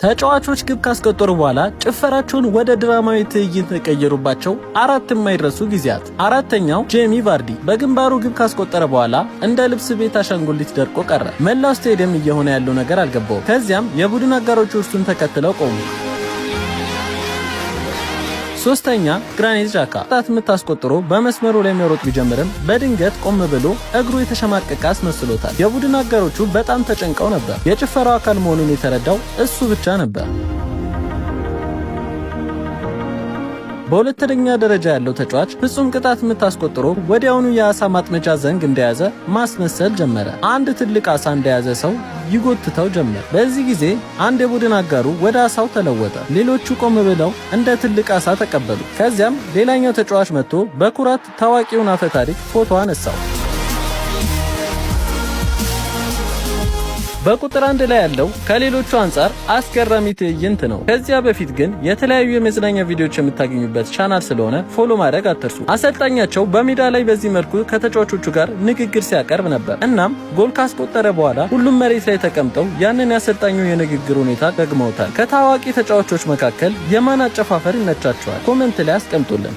ተጫዋቾች ግብ ካስቆጠሩ በኋላ ጭፈራቸውን ወደ ድራማዊ ትዕይንት የቀየሩባቸው አራት የማይረሱ ጊዜያት። አራተኛው ጄሚ ቫርዲ በግንባሩ ግብ ካስቆጠረ በኋላ እንደ ልብስ ቤት አሻንጉሊት ደርቆ ቀረ። መላው ስቴዲየም እየሆነ ያለው ነገር አልገባውም። ከዚያም የቡድን አጋሮቹ እሱን ተከትለው ቆሙ። ሶስተኛ ግራኒት ዣካ ጣት የምታስቆጥሮ በመስመሩ ላይ መሮጥ ቢጀምርም በድንገት ቆም ብሎ እግሩ የተሸማቀቀ አስመስሎታል። የቡድን አጋሮቹ በጣም ተጨንቀው ነበር። የጭፈራው አካል መሆኑን የተረዳው እሱ ብቻ ነበር። በሁለተኛ ደረጃ ያለው ተጫዋች ፍጹም ቅጣት የምታስቆጥሮ ወዲያውኑ የአሳ ማጥመጃ ዘንግ እንደያዘ ማስመሰል ጀመረ። አንድ ትልቅ አሳ እንደያዘ ሰው ይጎትተው ጀመር። በዚህ ጊዜ አንድ የቡድን አጋሩ ወደ አሳው ተለወጠ። ሌሎቹ ቆም ብለው እንደ ትልቅ አሳ ተቀበሉ። ከዚያም ሌላኛው ተጫዋች መጥቶ በኩራት ታዋቂውን አፈ ታሪክ ፎቶ አነሳው። በቁጥር 1 ላይ ያለው ከሌሎቹ አንፃር አስገራሚ ትዕይንት ነው። ከዚያ በፊት ግን የተለያዩ የመዝናኛ ቪዲዮዎች የምታገኙበት ቻናል ስለሆነ ፎሎ ማድረግ አትርሱ። አሰልጣኛቸው በሜዳ ላይ በዚህ መልኩ ከተጫዋቾቹ ጋር ንግግር ሲያቀርብ ነበር። እናም ጎል ካስቆጠረ በኋላ ሁሉም መሬት ላይ ተቀምጠው ያንን ያሰልጣኙ የንግግር ሁኔታ ደግመውታል። ከታዋቂ ተጫዋቾች መካከል የማን አጨፋፈር ይመቻቸዋል? ኮሜንት ላይ አስቀምጡልን።